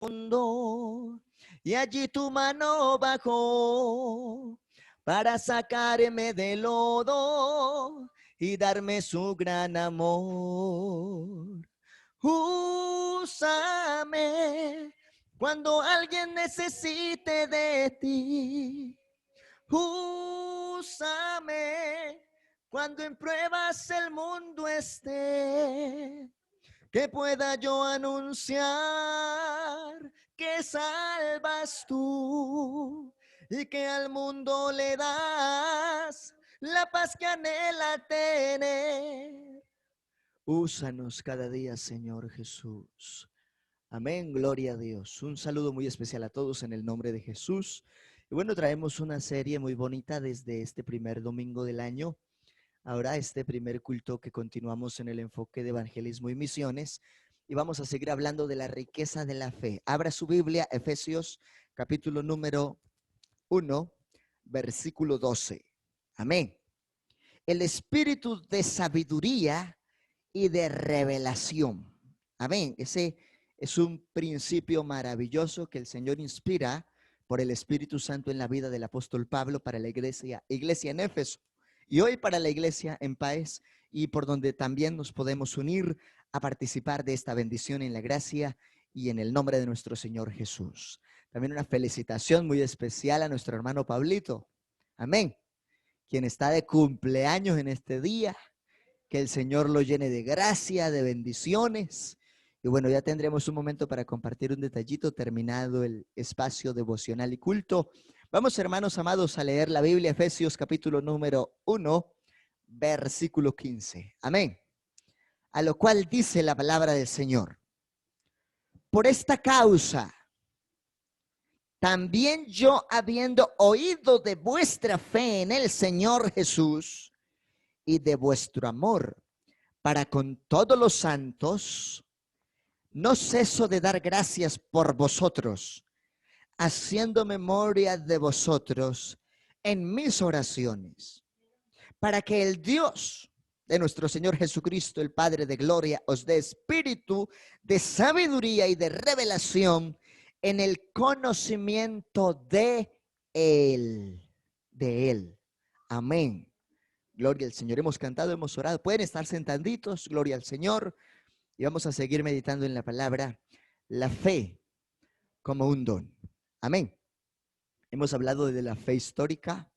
mundo, y allí tu mano bajó para sacarme del lodo y darme su gran amor. Úsame cuando alguien necesite de ti. Úsame cuando en pruebas el mundo esté, que pueda yo anunciar que salvas tú y que al mundo le das la paz que anhela tener. Úsanos cada día, Señor Jesús. Amén, gloria a Dios. Un saludo muy especial a todos en el nombre de Jesús. Y bueno, traemos una serie muy bonita desde este primer domingo del año. Ahora este primer culto que continuamos en el enfoque de evangelismo y misiones. Y vamos a seguir hablando de la riqueza de la fe. Abra su Biblia, Efesios capítulo número 1, versículo 12. Amén. El espíritu de sabiduría y de revelación. Amén. Ese es un principio maravilloso que el Señor inspira por el Espíritu Santo en la vida del apóstol Pablo para la iglesia en Éfeso y hoy para la iglesia en Páez, y por donde también nos podemos unir a participar de esta bendición en la gracia y en el nombre de nuestro Señor Jesús. También una felicitación muy especial a nuestro hermano Pablito. Amén. Quien está de cumpleaños en este día. Que el Señor lo llene de gracia, de bendiciones. Y bueno, ya tendremos un momento para compartir un detallito terminado el espacio devocional y culto. Vamos, hermanos amados, a leer la Biblia, Efesios capítulo número 1, versículo 15. Amén. A lo cual dice la palabra del Señor: por esta causa, también yo, habiendo oído de vuestra fe en el Señor Jesús y de vuestro amor para con todos los santos, no ceso de dar gracias por vosotros, haciendo memoria de vosotros en mis oraciones, para que el Dios de nuestro Señor Jesucristo, el Padre de gloria, os dé espíritu de sabiduría y de revelación en el conocimiento de Él. De Él. Amén. Gloria al Señor. Hemos cantado, hemos orado. Pueden estar sentaditos. Gloria al Señor. Y vamos a seguir meditando en la palabra, la fe como un don. Amén. Hemos hablado de la fe histórica,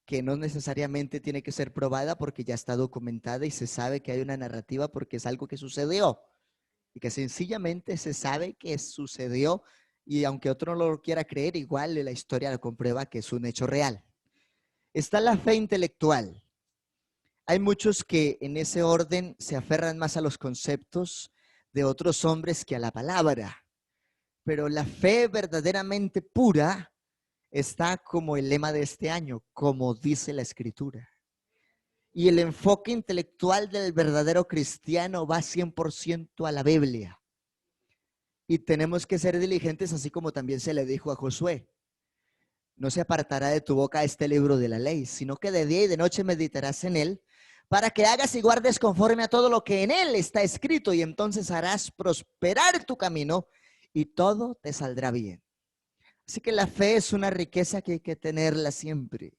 que no necesariamente tiene que ser probada porque ya está documentada y se sabe que hay una narrativa porque es algo que sucedió y que sencillamente se sabe que sucedió, y aunque otro no lo quiera creer, igual la historia lo comprueba que es un hecho real. Está la fe intelectual. Hay muchos que en ese orden se aferran más a los conceptos de otros hombres que a la palabra, pero la fe verdaderamente pura está como el lema de este año, como dice la Escritura. Y el enfoque intelectual del verdadero cristiano va 100% a la Biblia. Y tenemos que ser diligentes, así como también se le dijo a Josué: no se apartará de tu boca este libro de la ley, sino que de día y de noche meditarás en él, para que hagas y guardes conforme a todo lo que en él está escrito, y entonces harás prosperar tu camino y todo te saldrá bien. Así que la fe es una riqueza que hay que tenerla siempre.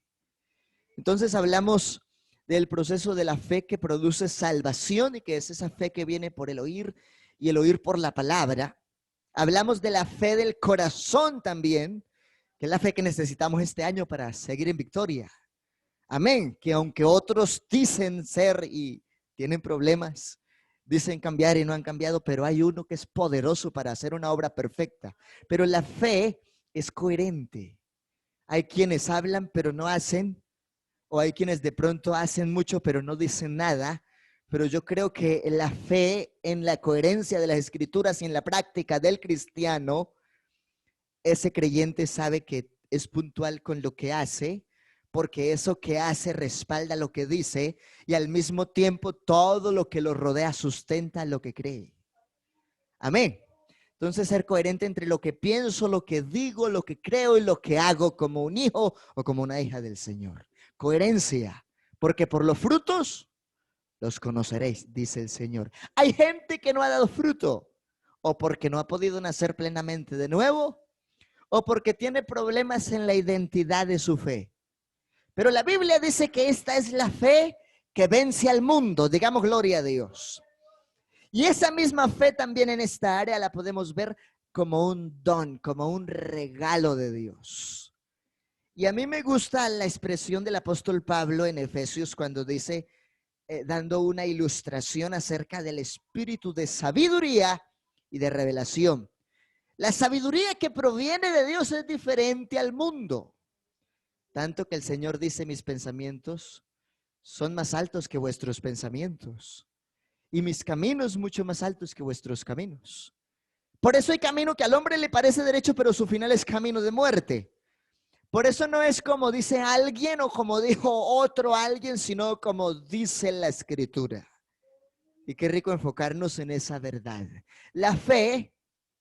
Entonces hablamos del proceso de la fe que produce salvación, y que es esa fe que viene por el oír y el oír por la palabra. Hablamos de la fe del corazón también, que es la fe que necesitamos este año para seguir en victoria. Amén. Que aunque otros dicen ser y tienen problemas, dicen cambiar y no han cambiado, pero hay uno que es poderoso para hacer una obra perfecta. Pero la fe es coherente. Hay quienes hablan pero no hacen, o hay quienes de pronto hacen mucho pero no dicen nada. Pero yo creo que la fe en la coherencia de las escrituras y en la práctica del cristiano, ese creyente sabe que es puntual con lo que hace, porque eso que hace respalda lo que dice, y al mismo tiempo todo lo que lo rodea sustenta lo que cree. Amén. Entonces, ser coherente entre lo que pienso, lo que digo, lo que creo y lo que hago, como un hijo o como una hija del Señor. Coherencia, porque por los frutos los conoceréis, dice el Señor. Hay gente que no ha dado fruto. o porque no ha podido nacer plenamente de nuevo, o porque tiene problemas en la identidad de su fe. Pero la Biblia dice que esta es la fe que vence al mundo. Digamos gloria a Dios. Y esa misma fe también en esta área la podemos ver como un don, como un regalo de Dios. Y a mí me gusta la expresión del apóstol Pablo en Efesios cuando dice, dando una ilustración acerca del espíritu de sabiduría y de revelación. La sabiduría que proviene de Dios es diferente al mundo. Tanto que el Señor dice, mis pensamientos son más altos que vuestros pensamientos y mis caminos mucho más altos que vuestros caminos. Por eso hay camino que al hombre le parece derecho, pero su final es camino de muerte. Por eso no es como dice alguien o como dijo otro alguien, sino como dice la Escritura. Y qué rico enfocarnos en esa verdad. La fe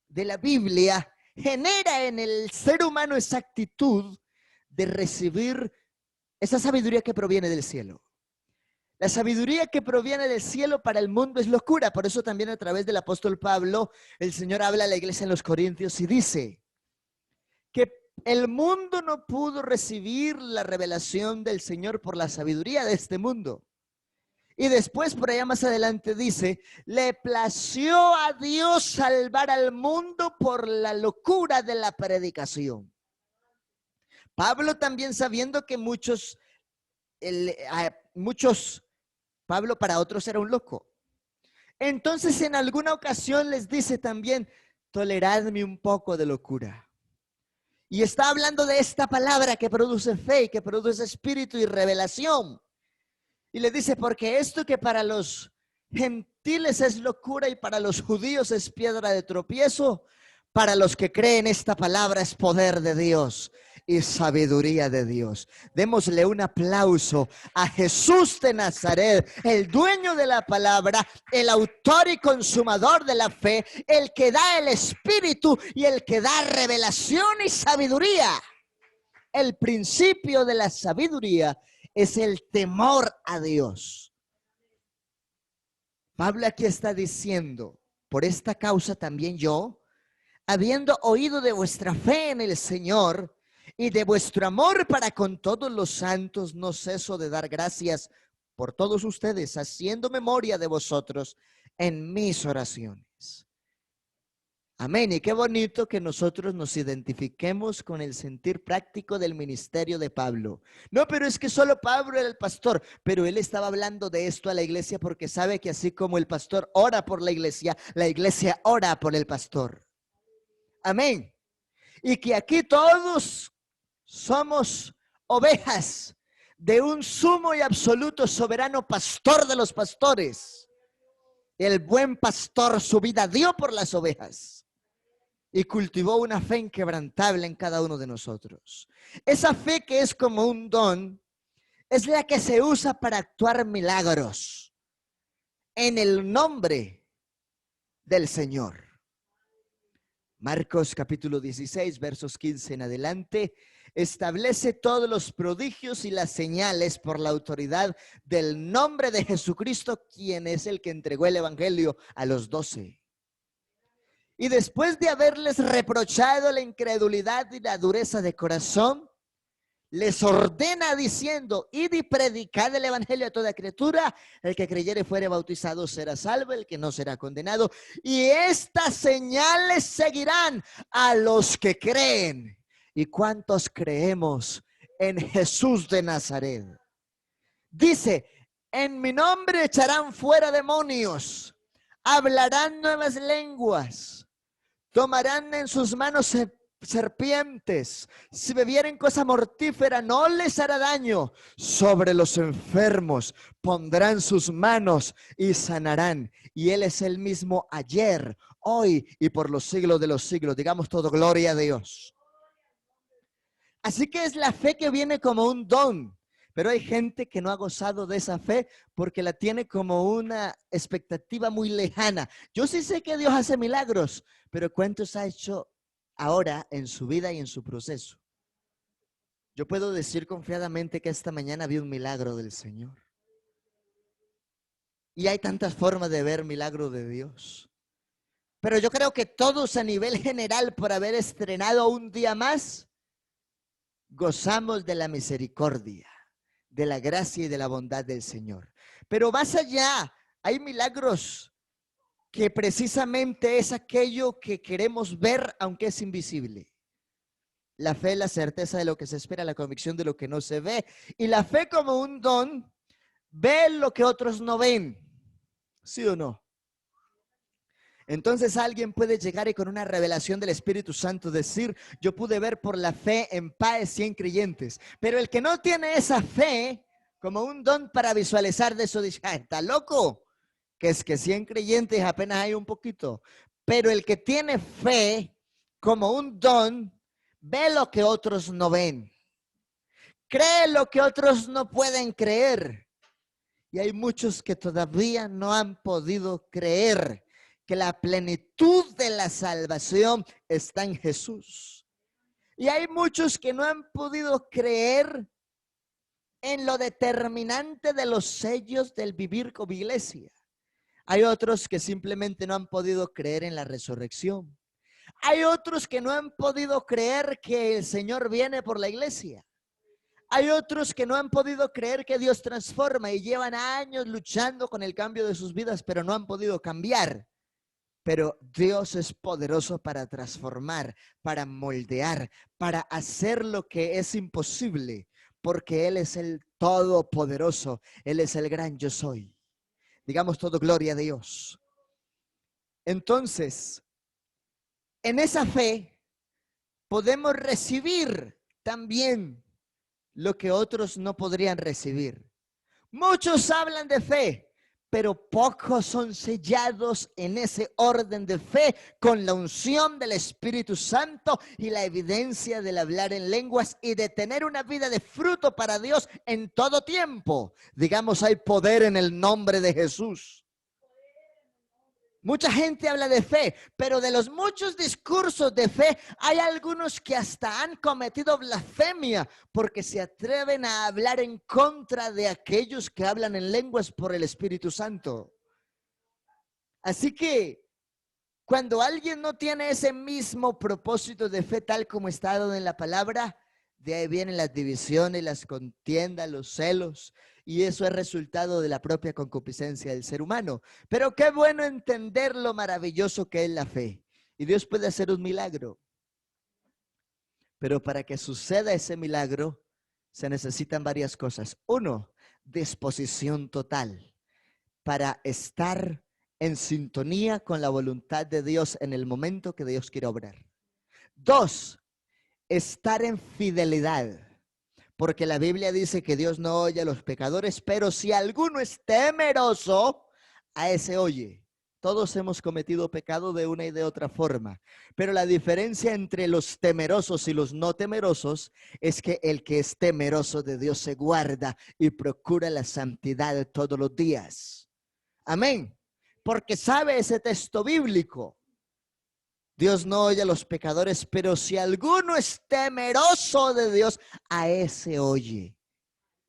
de la Biblia genera en el ser humano esa actitud de recibir esa sabiduría que proviene del cielo. La sabiduría que proviene del cielo para el mundo es locura. Por eso también a través del apóstol Pablo, el Señor habla a la iglesia en los Corintios y dice que el mundo no pudo recibir la revelación del Señor por la sabiduría de este mundo. Y después, por allá más adelante, dice, le plació a Dios salvar al mundo por la locura de la predicación. Pablo también sabiendo que Pablo para otros era un loco. Entonces en alguna ocasión les dice también, toleradme un poco de locura. Y está hablando de esta palabra que produce fe, que produce espíritu y revelación. Y le dice, porque esto que para los gentiles es locura y para los judíos es piedra de tropiezo, para los que creen esta palabra es poder de Dios y sabiduría de Dios. Démosle un aplauso a Jesús de Nazaret, el dueño de la palabra, el autor y consumador de la fe, el que da el espíritu y el que da revelación y sabiduría. El principio de la sabiduría es el temor a Dios. Pablo aquí está diciendo, por esta causa también yo, habiendo oído de vuestra fe en el Señor y de vuestro amor para con todos los santos, no ceso de dar gracias por todos ustedes, haciendo memoria de vosotros en mis oraciones. Amén. Y qué bonito que nosotros nos identifiquemos con el sentir práctico del ministerio de Pablo. No, pero es que solo Pablo era el pastor, pero él estaba hablando de esto a la iglesia porque sabe que así como el pastor ora por la iglesia ora por el pastor. Amén. Y que aquí todos somos ovejas de un sumo y absoluto soberano pastor de los pastores. El buen pastor su vida dio por las ovejas y cultivó una fe inquebrantable en cada uno de nosotros. Esa fe que es como un don es la que se usa para actuar milagros en el nombre del Señor. Marcos capítulo 16, versos 15 en adelante, establece todos los prodigios y las señales por la autoridad del nombre de Jesucristo, quien es el que entregó el evangelio a los 12. Y después de haberles reprochado la incredulidad y la dureza de corazón, les ordena diciendo, id y predicad el evangelio a toda criatura, el que creyere fuere bautizado será salvo, el que no será condenado. Y estas señales seguirán a los que creen. ¿Y cuántos creemos en Jesús de Nazaret? Dice, en mi nombre echarán fuera demonios, hablarán nuevas lenguas, tomarán en sus manos serpientes, si bebieren cosa mortífera no les hará daño, sobre los enfermos pondrán sus manos y sanarán, y Él es el mismo ayer, hoy y por los siglos de los siglos. Digamos todo, gloria a Dios. Así que es la fe que viene como un don, pero hay gente que no ha gozado de esa fe porque la tiene como una expectativa muy lejana. Yo sí sé que Dios hace milagros, pero ¿cuántos ha hecho ahora en su vida y en su proceso? Yo puedo decir confiadamente que esta mañana vi un milagro del Señor. Y hay tantas formas de ver milagro de Dios. Pero yo creo que todos a nivel general, por haber estrenado un día más, gozamos de la misericordia, de la gracia y de la bondad del Señor. Pero más allá, hay milagros que precisamente es aquello que queremos ver, aunque es invisible. La fe es la certeza de lo que se espera, la convicción de lo que no se ve. Y la fe, como un don, ve lo que otros no ven. ¿Sí o no? Entonces alguien puede llegar y con una revelación del Espíritu Santo decir: yo pude ver por la fe en Páez 100 creyentes. Pero el que no tiene esa fe como un don para visualizar de eso, dice: ah, está loco, que es que 100 creyentes apenas hay un poquito. Pero el que tiene fe como un don, ve lo que otros no ven, cree lo que otros no pueden creer. Y hay muchos que todavía no han podido creer que la plenitud de la salvación está en Jesús. Y hay muchos que no han podido creer en lo determinante de los sellos del vivir como iglesia. Hay otros que simplemente no han podido creer en la resurrección. Hay otros que no han podido creer que el Señor viene por la iglesia. Hay otros que no han podido creer que Dios transforma y llevan años luchando con el cambio de sus vidas, pero no han podido cambiar. Pero Dios es poderoso para transformar, para moldear, para hacer lo que es imposible, porque Él es el todopoderoso, Él es el gran yo soy. Digamos todo gloria a Dios. Entonces, en esa fe podemos recibir también lo que otros no podrían recibir. Muchos hablan de fe, pero pocos son sellados en ese orden de fe con la unción del Espíritu Santo y la evidencia del hablar en lenguas y de tener una vida de fruto para Dios en todo tiempo. Digamos, hay poder en el nombre de Jesús. Mucha gente habla de fe, pero de los muchos discursos de fe, hay algunos que hasta han cometido blasfemia porque se atreven a hablar en contra de aquellos que hablan en lenguas por el Espíritu Santo. Así que cuando alguien no tiene ese mismo propósito de fe tal como está dado en la palabra, de ahí vienen las divisiones, las contiendas, los celos, y eso es resultado de la propia concupiscencia del ser humano. Pero qué bueno entender lo maravilloso que es la fe. Y Dios puede hacer un milagro. Pero para que suceda ese milagro, se necesitan varias cosas. Uno, disposición total para estar en sintonía con la voluntad de Dios en el momento que Dios quiere obrar. Dos, estar en fidelidad. Porque la Biblia dice que Dios no oye a los pecadores, pero si alguno es temeroso, a ese oye. Todos hemos cometido pecado de una y de otra forma, pero la diferencia entre los temerosos y los no temerosos es que el que es temeroso de Dios se guarda y procura la santidad todos los días. Amén. Porque sabe ese texto bíblico. Dios no oye a los pecadores, pero si alguno es temeroso de Dios, a ese oye.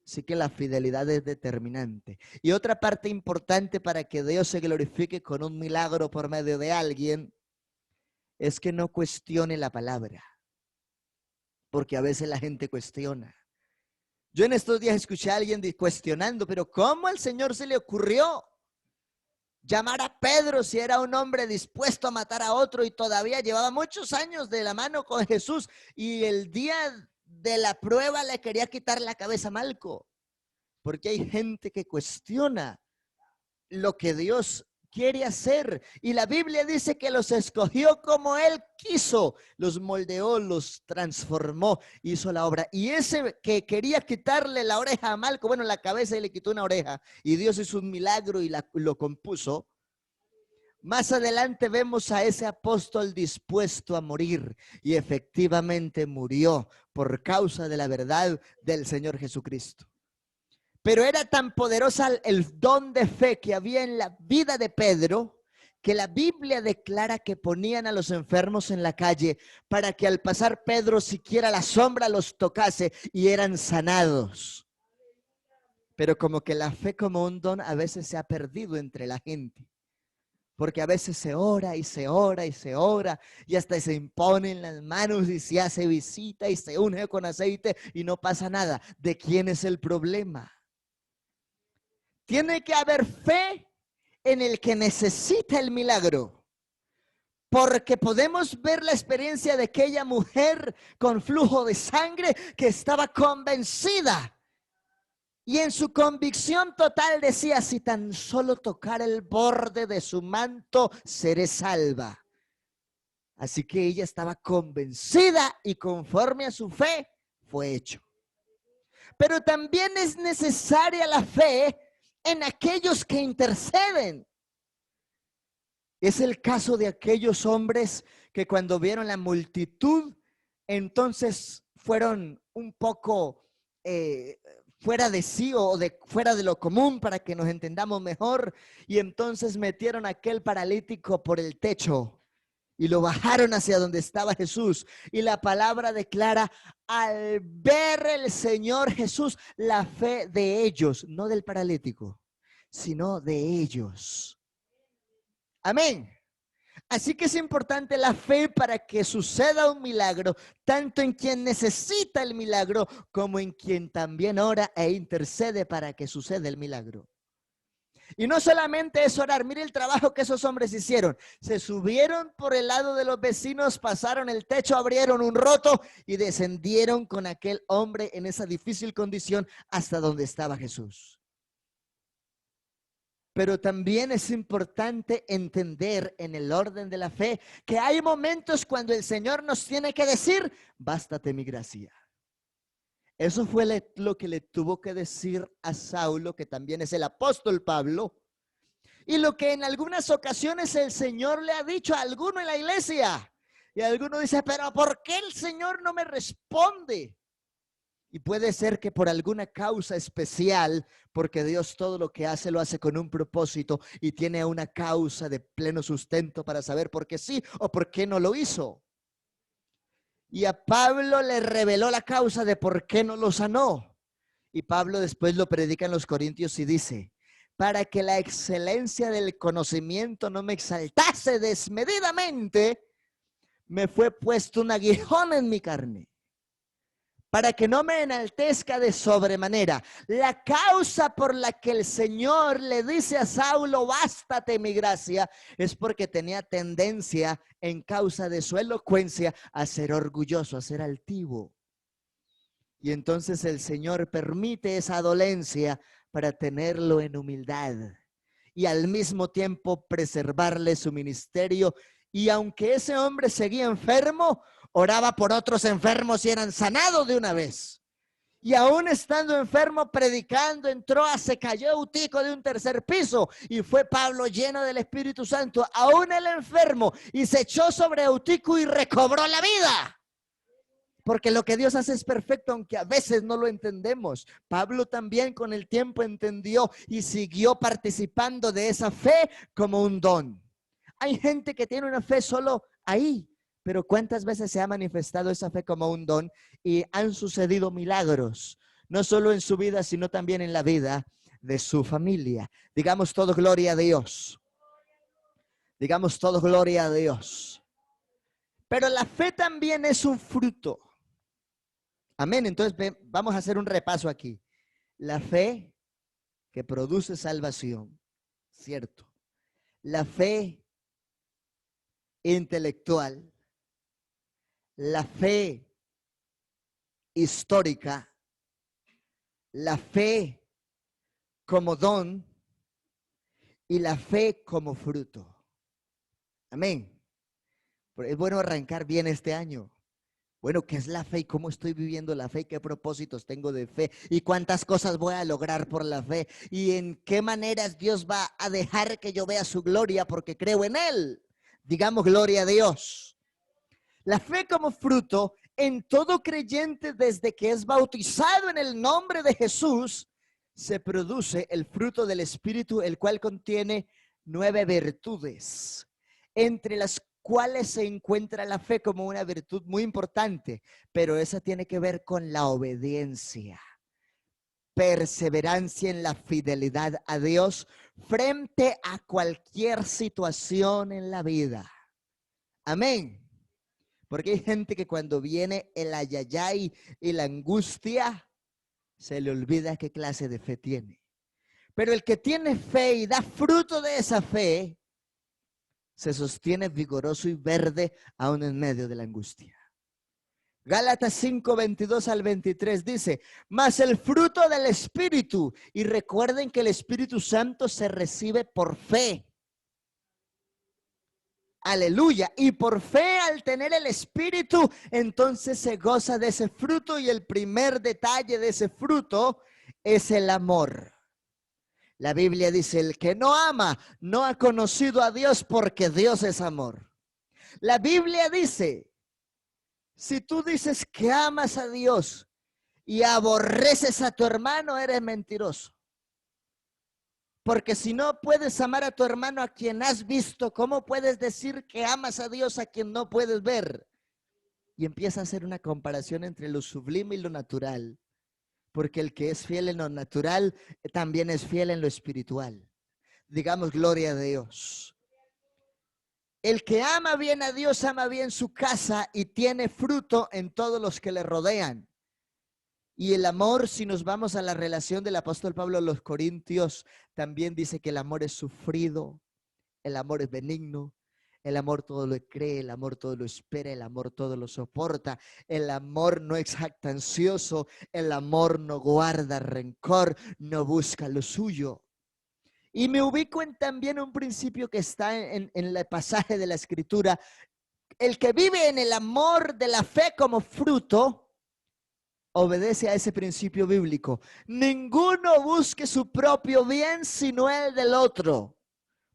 Así que la fidelidad es determinante. Y otra parte importante para que Dios se glorifique con un milagro por medio de alguien es que no cuestione la palabra. Porque a veces la gente cuestiona. Yo en estos días escuché a alguien cuestionando, pero ¿cómo al Señor se le ocurrió llamar a Pedro si era un hombre dispuesto a matar a otro y todavía llevaba muchos años de la mano con Jesús y el día de la prueba le quería quitar la cabeza a Malco? Porque hay gente que cuestiona lo que Dios quiere hacer y la Biblia dice que los escogió como Él quiso, los moldeó, los transformó, hizo la obra. Y ese que quería quitarle la oreja a Malco, bueno, la cabeza, y le quitó una oreja y Dios hizo un milagro y lo compuso. Más adelante vemos a ese apóstol dispuesto a morir y efectivamente murió por causa de la verdad del Señor Jesucristo. Pero era tan poderosa el don de fe que había en la vida de Pedro que la Biblia declara que ponían a los enfermos en la calle para que al pasar Pedro siquiera la sombra los tocase y eran sanados. Pero como que la fe como un don a veces se ha perdido entre la gente. Porque a veces se ora y se ora y se ora y hasta se imponen las manos y se hace visita y se unge con aceite y no pasa nada. ¿De quién es el problema? Tiene que haber fe en el que necesita el milagro. Porque podemos ver la experiencia de aquella mujer con flujo de sangre que estaba convencida. Y en su convicción total decía, si tan solo tocar el borde de su manto, seré salva. Así que ella estaba convencida y conforme a su fe fue hecho. Pero también es necesaria la fe en aquellos que interceden. Es el caso de aquellos hombres que cuando vieron la multitud, entonces fueron un poco fuera de sí o fuera de lo común para que nos entendamos mejor. Y entonces metieron a aquel paralítico por el techo y lo bajaron hacia donde estaba Jesús. Y la palabra declara, al ver el Señor Jesús, la fe de ellos, no del paralítico, sino de ellos. Amén. Así que es importante la fe para que suceda un milagro, tanto en quien necesita el milagro como en quien también ora e intercede para que suceda el milagro. Y no solamente es orar, mire el trabajo que esos hombres hicieron. Se subieron por el lado de los vecinos, pasaron el techo, abrieron un roto y descendieron con aquel hombre en esa difícil condición hasta donde estaba Jesús. Pero también es importante entender en el orden de la fe que hay momentos cuando el Señor nos tiene que decir, bástate mi gracia. Eso fue lo que le tuvo que decir a Saulo, que también es el apóstol Pablo, y lo que en algunas ocasiones el Señor le ha dicho a alguno en la iglesia. Y alguno dice, pero ¿por qué el Señor no me responde? Y puede ser que por alguna causa especial, porque Dios todo lo que hace lo hace con un propósito y tiene una causa de pleno sustento para saber por qué sí o por qué no lo hizo. Y a Pablo le reveló la causa de por qué no lo sanó. Y Pablo después lo predica en los Corintios y dice, para que la excelencia del conocimiento no me exaltase desmedidamente, me fue puesto un aguijón en mi carne, para que no me enaltezca de sobremanera. La causa por la que el Señor le dice a Saulo, bástate mi gracia, es porque tenía tendencia en causa de su elocuencia a ser orgulloso, a ser altivo. Y entonces el Señor permite esa dolencia para tenerlo en humildad y al mismo tiempo preservarle su ministerio. Y aunque ese hombre seguía enfermo, oraba por otros enfermos y eran sanados de una vez. Y aún estando enfermo, predicando, se cayó Eutico de un tercer piso y fue Pablo lleno del Espíritu Santo, aún el enfermo, y se echó sobre Eutico y recobró la vida. Porque lo que Dios hace es perfecto, aunque a veces no lo entendemos. Pablo también con el tiempo entendió y siguió participando de esa fe como un don. Hay gente que tiene una fe solo ahí, pero ¿cuántas veces se ha manifestado esa fe como un don y han sucedido milagros? No solo en su vida, sino también en la vida de su familia. Digamos todo gloria a Dios. Digamos todo gloria a Dios. Pero la fe también es un fruto. Amén. Entonces vamos a hacer un repaso aquí. La fe que produce salvación, cierto. La fe intelectual, la fe histórica, la fe como don y la fe como fruto. Amén. Es bueno arrancar bien este año. Bueno, ¿qué es la fe y cómo estoy viviendo la fe? ¿Qué propósitos tengo de fe? ¿Y cuántas cosas voy a lograr por la fe? ¿Y en qué maneras Dios va a dejar que yo vea su gloria porque creo en Él? Digamos gloria a Dios. La fe como fruto en todo creyente desde que es bautizado en el nombre de Jesús, se produce el fruto del Espíritu, el cual contiene 9 virtudes, entre las cuales se encuentra la fe como una virtud muy importante, pero esa tiene que ver con la obediencia. perseverancia en la fidelidad a Dios frente a cualquier situación en la vida. Amén. Porque hay gente que cuando viene el ayayay y la angustia, se le olvida qué clase de fe tiene. Pero el que tiene fe y da fruto de esa fe, se sostiene vigoroso y verde aún en medio de la angustia. Gálatas 5, 22 al 23 dice, mas el fruto del Espíritu, y recuerden que el Espíritu Santo se recibe por fe. Aleluya. Y por fe, al tener el Espíritu, entonces se goza de ese fruto, y el primer detalle de ese fruto es el amor. La Biblia dice, el que no ama no ha conocido a Dios, porque Dios es amor. La Biblia dice, si tú dices que amas a Dios y aborreces a tu hermano, eres mentiroso. Porque si no puedes amar a tu hermano a quien has visto, ¿cómo puedes decir que amas a Dios a quien no puedes ver? Y empieza a hacer una comparación entre lo sublime y lo natural. Porque el que es fiel en lo natural, también es fiel en lo espiritual. Digamos, gloria a Dios. El que ama bien a Dios, ama bien su casa y tiene fruto en todos los que le rodean. Y el amor, si nos vamos a la relación del apóstol Pablo a los Corintios, también dice que el amor es sufrido, el amor es benigno, el amor todo lo cree, el amor todo lo espera, el amor todo lo soporta, el amor no es jactancioso, el amor no guarda rencor, no busca lo suyo. Y me ubico en también un principio que está en el pasaje de la Escritura. El que vive en el amor de la fe como fruto, obedece a ese principio bíblico. Ninguno busque su propio bien, sino el del otro.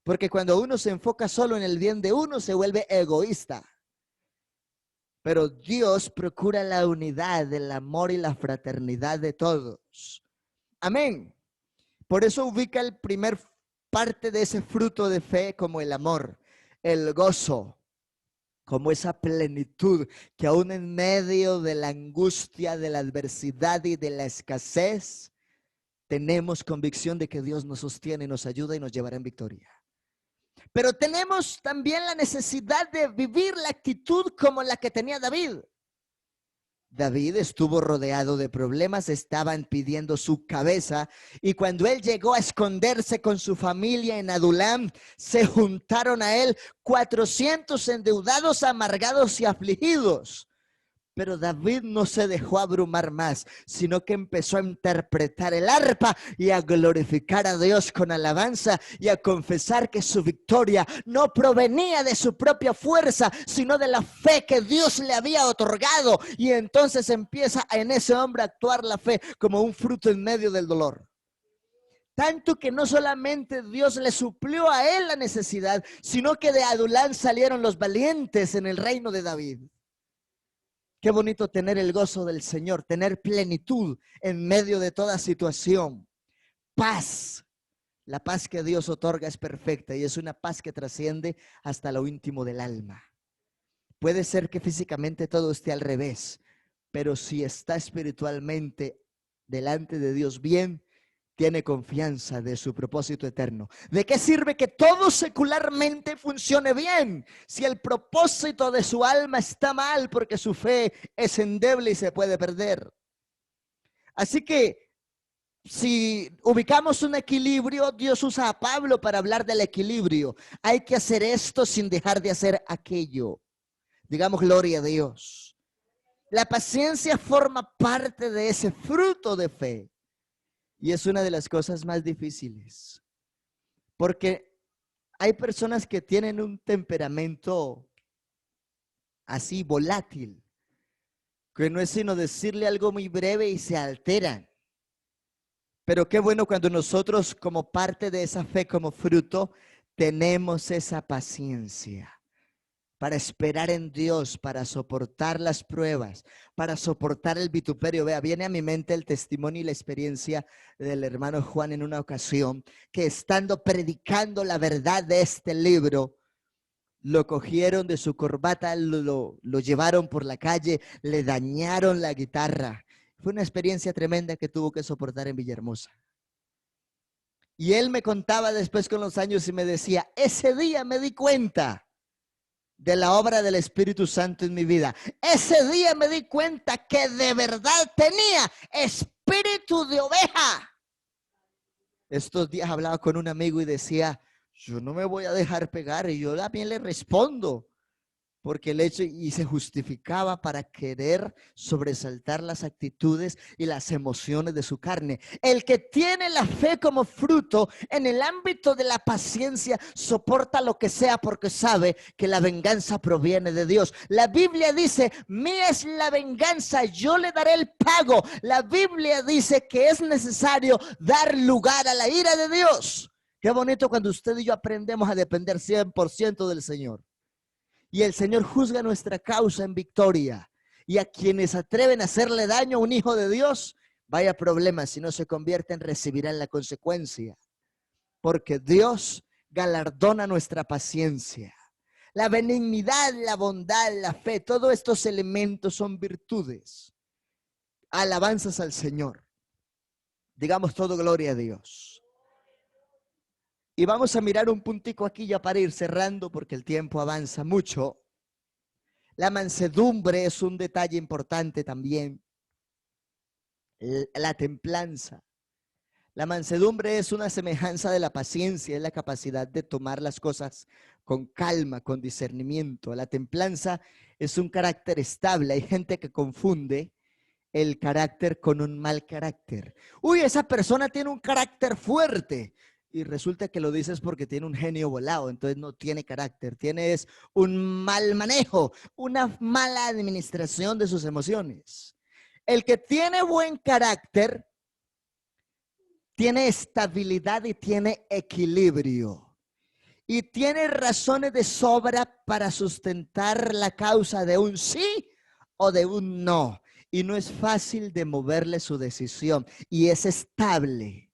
Porque cuando uno se enfoca solo en el bien de uno, se vuelve egoísta. Pero Dios procura la unidad, el amor y la fraternidad de todos. Amén. Por eso ubica el primer parte de ese fruto de fe como el amor, el gozo, como esa plenitud que aún en medio de la angustia, de la adversidad y de la escasez, tenemos convicción de que Dios nos sostiene, nos ayuda y nos llevará en victoria. Pero tenemos también la necesidad de vivir la actitud como la que tenía David. David estuvo rodeado de problemas, estaban pidiendo su cabeza, y cuando él llegó a esconderse con su familia en Adulam, se juntaron a él 400 endeudados, amargados y afligidos. Pero David no se dejó abrumar más, sino que empezó a interpretar el arpa y a glorificar a Dios con alabanza y a confesar que su victoria no provenía de su propia fuerza, sino de la fe que Dios le había otorgado. Y entonces empieza en ese hombre a actuar la fe como un fruto en medio del dolor. Tanto que no solamente Dios le suplió a él la necesidad, sino que de Adulán salieron los valientes en el reino de David. Qué bonito tener el gozo del Señor, tener plenitud en medio de toda situación. Paz. La paz que Dios otorga es perfecta y es una paz que trasciende hasta lo íntimo del alma. Puede ser que físicamente todo esté al revés, pero si está espiritualmente delante de Dios bien, tiene confianza de su propósito eterno. ¿De qué sirve que todo secularmente funcione bien si el propósito de su alma está mal, porque su fe es endeble y se puede perder? Así que si ubicamos un equilibrio, Dios usa a Pablo para hablar del equilibrio. Hay que hacer esto sin dejar de hacer aquello. Digamos, gloria a Dios. La paciencia forma parte de ese fruto de fe. Y es una de las cosas más difíciles, porque hay personas que tienen un temperamento así volátil, que no es sino decirle algo muy breve y se alteran. Pero qué bueno cuando nosotros, como parte de esa fe, como fruto, tenemos esa paciencia para esperar en Dios, para soportar las pruebas, para soportar el vituperio. Vea, viene a mi mente el testimonio y la experiencia del hermano Juan en una ocasión, que estando predicando la verdad de este libro, lo cogieron de su corbata, lo llevaron por la calle, le dañaron la guitarra. Fue una experiencia tremenda que tuvo que soportar en Villahermosa. Y él me contaba después con los años y me decía, ese día me di cuenta de la obra del Espíritu Santo en mi vida. Ese día me di cuenta que de verdad tenía espíritu de oveja. Estos días hablaba con un amigo y decía, yo no me voy a dejar pegar, y yo también le respondo. Porque el hecho, y se justificaba para querer sobresaltar las actitudes y las emociones de su carne. El que tiene la fe como fruto en el ámbito de la paciencia soporta lo que sea porque sabe que la venganza proviene de Dios. La Biblia dice, mía es la venganza, yo le daré el pago. La Biblia dice que es necesario dar lugar a la ira de Dios. Qué bonito cuando usted y yo aprendemos a depender 100% del Señor. Y el Señor juzga nuestra causa en victoria. Y a quienes atreven a hacerle daño a un hijo de Dios, vaya problema, si no se convierten, recibirán la consecuencia. Porque Dios galardona nuestra paciencia. La benignidad, la bondad, la fe, todos estos elementos son virtudes. Alabanzas al Señor. Digamos todo gloria a Dios. Y vamos a mirar un puntico aquí ya para ir cerrando porque el tiempo avanza mucho. La mansedumbre es un detalle importante también. La templanza. La mansedumbre es una semejanza de la paciencia, es la capacidad de tomar las cosas con calma, con discernimiento. La templanza es un carácter estable. Hay gente que confunde el carácter con un mal carácter. Uy, esa persona tiene un carácter fuerte. Y resulta que lo dices porque tiene un genio volado, entonces no tiene carácter, tiene un mal manejo, una mala administración de sus emociones. El que tiene buen carácter tiene estabilidad y tiene equilibrio. Y tiene razones de sobra para sustentar la causa de un sí o de un no. Y no es fácil de moverle su decisión. Y es estable.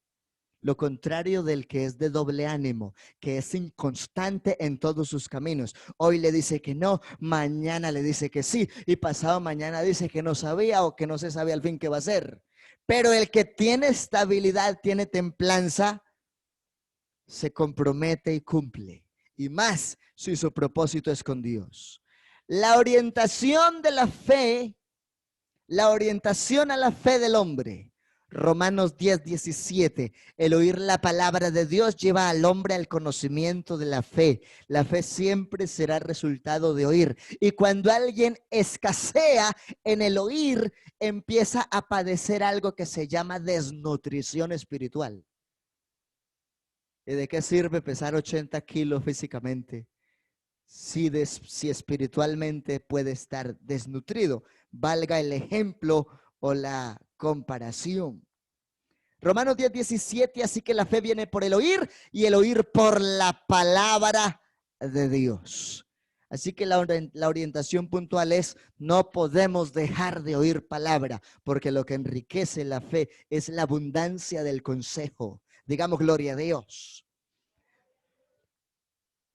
Lo contrario del que es de doble ánimo, que es inconstante en todos sus caminos. Hoy le dice que no, mañana le dice que sí, y pasado mañana dice que no sabía o que no se sabe al fin qué va a hacer. Pero el que tiene estabilidad, tiene templanza, se compromete y cumple. Y más si su propósito es con Dios. La orientación de la fe, la orientación a la fe del hombre. Romanos 10:17, el oír la palabra de Dios lleva al hombre al conocimiento de la fe. La fe siempre será resultado de oír. Y cuando alguien escasea en el oír, empieza a padecer algo que se llama desnutrición espiritual. ¿Y de qué sirve pesar 80 kilos físicamente si espiritualmente puede estar desnutrido? Valga el ejemplo o la comparación. Romanos 10:17, así que la fe viene por el oír y el oír por la palabra de Dios. Así que la orientación puntual es, no podemos dejar de oír palabra, porque lo que enriquece la fe es la abundancia del consejo. Digamos gloria a Dios.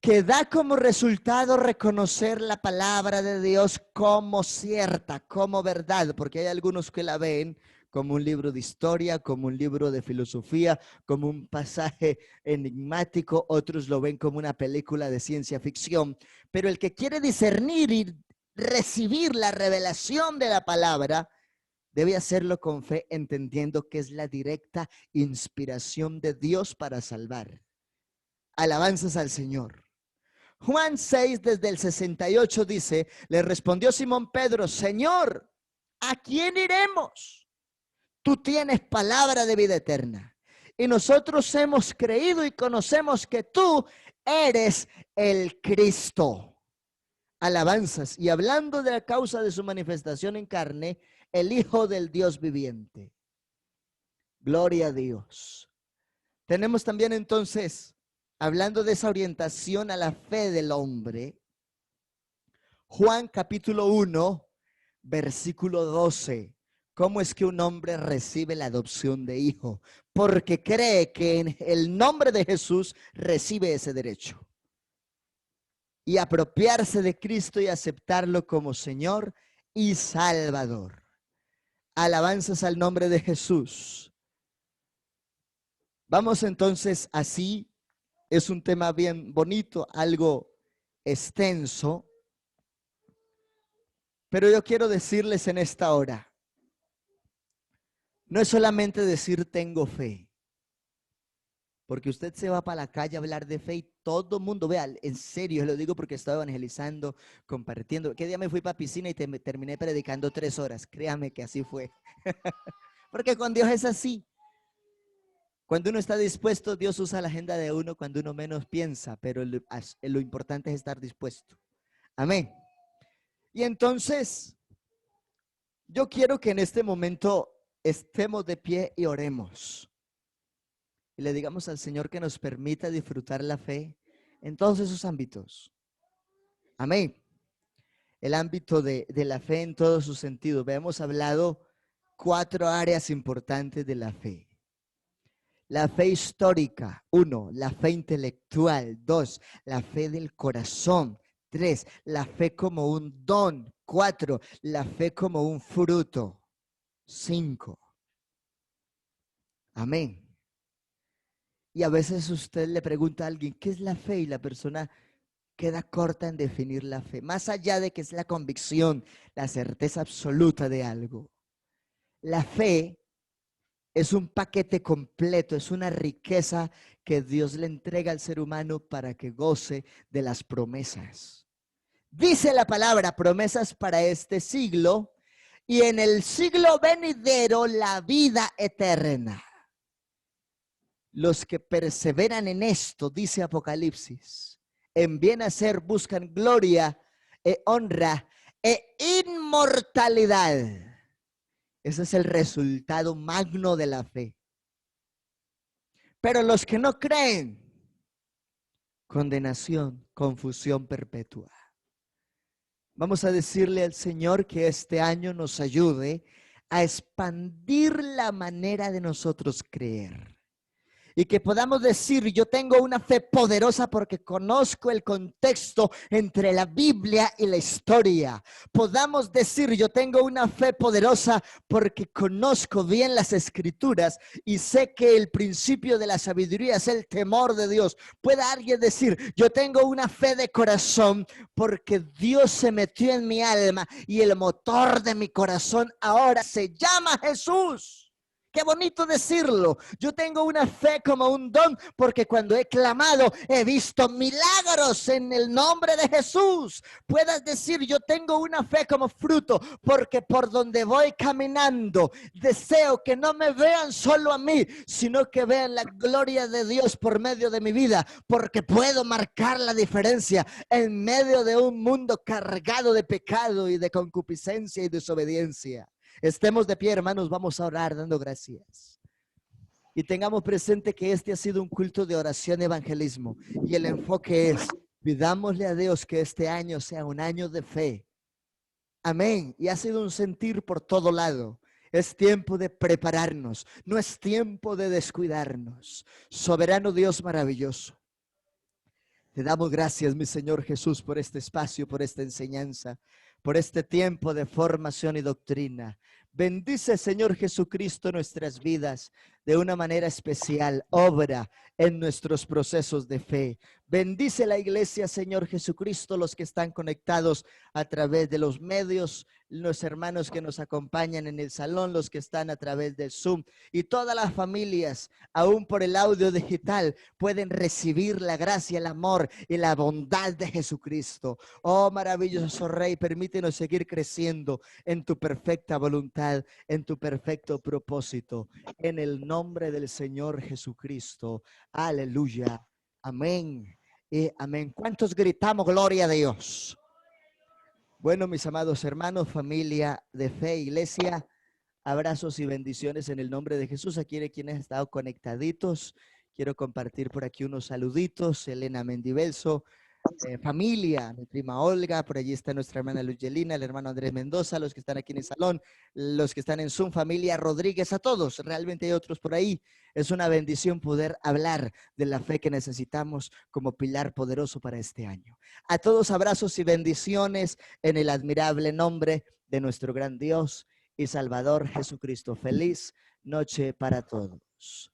Que da como resultado reconocer la palabra de Dios como cierta, como verdad, porque hay algunos que la ven como un libro de historia, como un libro de filosofía, como un pasaje enigmático, otros lo ven como una película de ciencia ficción, pero el que quiere discernir y recibir la revelación de la palabra, debe hacerlo con fe, entendiendo que es la directa inspiración de Dios para salvar. Alabanzas al Señor. Juan 6, desde el 68 dice, le respondió Simón Pedro, Señor, ¿a quién iremos? Tú tienes palabra de vida eterna. Y nosotros hemos creído y conocemos que tú eres el Cristo. Alabanzas. Y hablando de la causa de su manifestación en carne, el Hijo del Dios viviente. Gloria a Dios. Tenemos también entonces, hablando de esa orientación a la fe del hombre, Juan capítulo 1, versículo 12. ¿Cómo es que un hombre recibe la adopción de hijo? Porque cree que en el nombre de Jesús recibe ese derecho. Y apropiarse de Cristo y aceptarlo como Señor y Salvador. Alabanzas al nombre de Jesús. Vamos entonces así. Es un tema bien bonito, algo extenso. Pero yo quiero decirles en esta hora, no es solamente decir tengo fe. Porque usted se va para la calle a hablar de fe y todo el mundo, vea, en serio, lo digo porque estaba evangelizando, compartiendo. ¿Qué día me fui para piscina y terminé predicando 3 horas? Créame que así fue. Porque con Dios es así. Cuando uno está dispuesto, Dios usa la agenda de uno cuando uno menos piensa, pero lo importante es estar dispuesto. Amén. Y entonces, yo quiero que en este momento estemos de pie y oremos. Y le digamos al Señor que nos permita disfrutar la fe en todos esos ámbitos. Amén. El ámbito de la fe en todos sus sentidos. Hemos hablado 4 áreas importantes de la fe. La fe histórica, 1, la fe intelectual, 2, la fe del corazón, 3, la fe como un don, 4, la fe como un fruto, 5. Amén. Y a veces usted le pregunta a alguien, ¿qué es la fe? Y la persona queda corta en definir la fe. Más allá de que es la convicción, la certeza absoluta de algo. La fe es un paquete completo, es una riqueza que Dios le entrega al ser humano para que goce de las promesas. Dice la palabra, promesas para este siglo y en el siglo venidero la vida eterna. Los que perseveran en esto, dice Apocalipsis, en bien hacer buscan gloria, honra e inmortalidad. Ese es el resultado magno de la fe. Pero los que no creen, condenación, confusión perpetua. Vamos a decirle al Señor que este año nos ayude a expandir la manera de nosotros creer. Y que podamos decir, yo tengo una fe poderosa porque conozco el contexto entre la Biblia y la historia. Podamos decir, yo tengo una fe poderosa porque conozco bien las escrituras y sé que el principio de la sabiduría es el temor de Dios. Pueda alguien decir, yo tengo una fe de corazón porque Dios se metió en mi alma y el motor de mi corazón ahora se llama Jesús. Qué bonito decirlo. Yo tengo una fe como un don porque cuando he clamado he visto milagros en el nombre de Jesús. Puedas decir, yo tengo una fe como fruto porque por donde voy caminando deseo que no me vean solo a mí, sino que vean la gloria de Dios por medio de mi vida, porque puedo marcar la diferencia en medio de un mundo cargado de pecado y de concupiscencia y desobediencia. Estemos de pie, hermanos, vamos a orar dando gracias. Y tengamos presente que este ha sido un culto de oración y evangelismo. Y el enfoque es, pidámosle a Dios que este año sea un año de fe. Amén. Y ha sido un sentir por todo lado. Es tiempo de prepararnos. No es tiempo de descuidarnos. Soberano Dios maravilloso. Te damos gracias, mi Señor Jesús, por este espacio, por esta enseñanza, por este tiempo de formación y doctrina. Bendice, Señor Jesucristo, nuestras vidas de una manera especial. Obra en nuestros procesos de fe. Bendice la iglesia, Señor Jesucristo, los que están conectados a través de los medios, los hermanos que nos acompañan en el salón, los que están a través del Zoom y todas las familias, aún por el audio digital, pueden recibir la gracia, el amor y la bondad de Jesucristo. Oh, maravilloso Rey, permítenos seguir creciendo en tu perfecta voluntad, en tu perfecto propósito, en el nombre del Señor Jesucristo. Aleluya. Amén. Y amén. ¿Cuántos gritamos gloria a Dios? Bueno, mis amados hermanos, familia de fe, iglesia, abrazos y bendiciones en el nombre de Jesús. Aquí hay quienes han estado conectaditos. Quiero compartir por aquí unos saluditos. Elena Mendivelso, familia, mi prima Olga, por allí está nuestra hermana Lucelina, el hermano Andrés Mendoza, los que están aquí en el salón, los que están en Zoom, familia Rodríguez, a todos. Realmente hay otros por ahí. Es una bendición poder hablar de la fe que necesitamos como pilar poderoso para este año. A todos abrazos y bendiciones en el admirable nombre de nuestro gran Dios y Salvador Jesucristo. Feliz noche para todos.